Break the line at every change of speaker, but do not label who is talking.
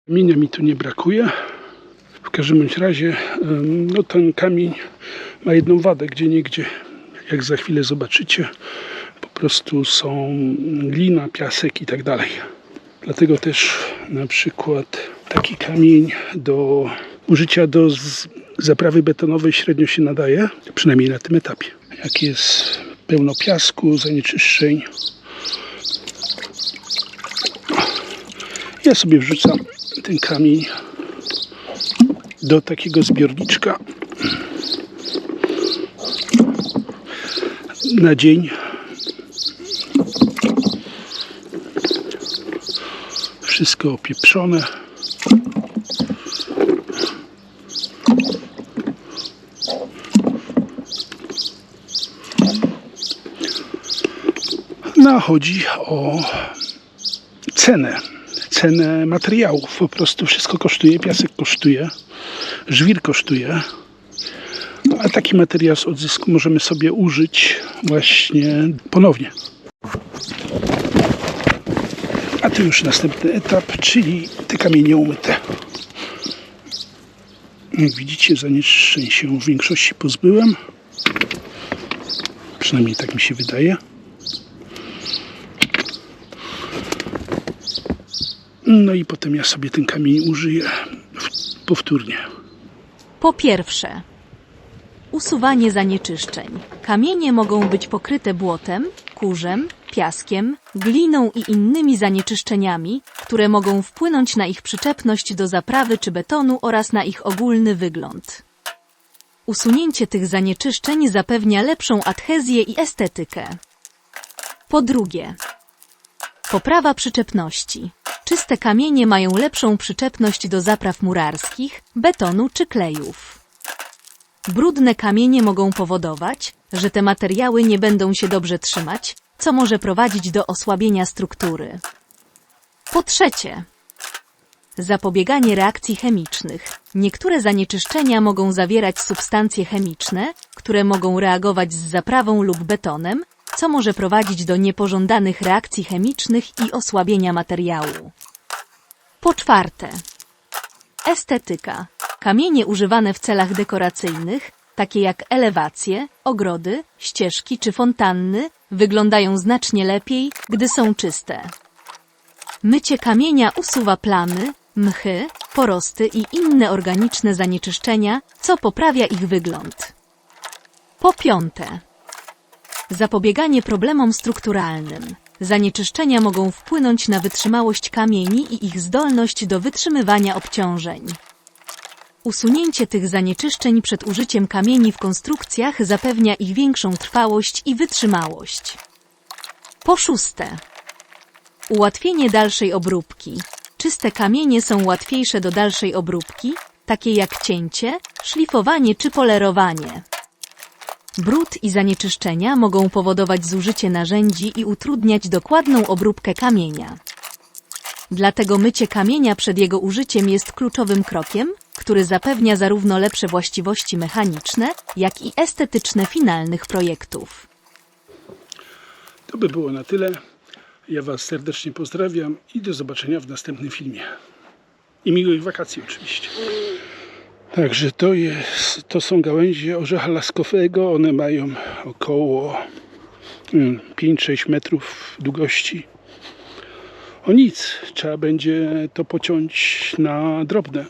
Kamienia mi tu nie brakuje. W każdym bądź razie no ten kamień ma jedną wadę, gdzieniegdzie, jak za chwilę zobaczycie, po prostu są glina, piasek i tak dalej. Dlatego też na przykład taki kamień do użycia do zaprawy betonowej średnio się nadaje, przynajmniej na tym etapie. Jak jest pełno piasku, zanieczyszczeń, ja sobie wrzucam ten kamień do takiego zbiorniczka na dzień. Wszystko opieprzone. No, chodzi o cenę materiałów. Po prostu wszystko kosztuje, piasek kosztuje, żwir kosztuje, a taki materiał z odzysku możemy sobie użyć właśnie ponownie. A tu już następny etap, czyli te kamienie umyte. Jak widzicie, zanieczyszczeń się w większości pozbyłem. Przynajmniej tak mi się wydaje. No i potem ja sobie ten kamień użyję powtórnie.
Po pierwsze, usuwanie zanieczyszczeń. Kamienie mogą być pokryte błotem, kurzem, piaskiem, gliną i innymi zanieczyszczeniami, które mogą wpłynąć na ich przyczepność do zaprawy czy betonu oraz na ich ogólny wygląd. Usunięcie tych zanieczyszczeń zapewnia lepszą adhezję i estetykę. Po drugie, poprawa przyczepności. Czyste kamienie mają lepszą przyczepność do zapraw murarskich, betonu czy klejów. Brudne kamienie mogą powodować, że te materiały nie będą się dobrze trzymać, co może prowadzić do osłabienia struktury. Po trzecie, zapobieganie reakcji chemicznych. Niektóre zanieczyszczenia mogą zawierać substancje chemiczne, które mogą reagować z zaprawą lub betonem, co może prowadzić do niepożądanych reakcji chemicznych i osłabienia materiału. Po czwarte, estetyka. Kamienie używane w celach dekoracyjnych, takie jak elewacje, ogrody, ścieżki czy fontanny, wyglądają znacznie lepiej, gdy są czyste. Mycie kamienia usuwa plamy, mchy, porosty i inne organiczne zanieczyszczenia, co poprawia ich wygląd. Po piąte, zapobieganie problemom strukturalnym. Zanieczyszczenia mogą wpłynąć na wytrzymałość kamieni i ich zdolność do wytrzymywania obciążeń. Usunięcie tych zanieczyszczeń przed użyciem kamieni w konstrukcjach zapewnia ich większą trwałość i wytrzymałość. Po szóste, ułatwienie dalszej obróbki. Czyste kamienie są łatwiejsze do dalszej obróbki, takie jak cięcie, szlifowanie czy polerowanie. Brud i zanieczyszczenia mogą powodować zużycie narzędzi i utrudniać dokładną obróbkę kamienia. Dlatego mycie kamienia przed jego użyciem jest kluczowym krokiem, który zapewnia zarówno lepsze właściwości mechaniczne, jak i estetyczne finalnych projektów.
To by było na tyle. Ja Was serdecznie pozdrawiam i do zobaczenia w następnym filmie. I miłych wakacji oczywiście. Także to są gałęzie orzecha laskowego. One mają około 5-6 metrów długości. O nic, trzeba będzie to pociąć na drobne.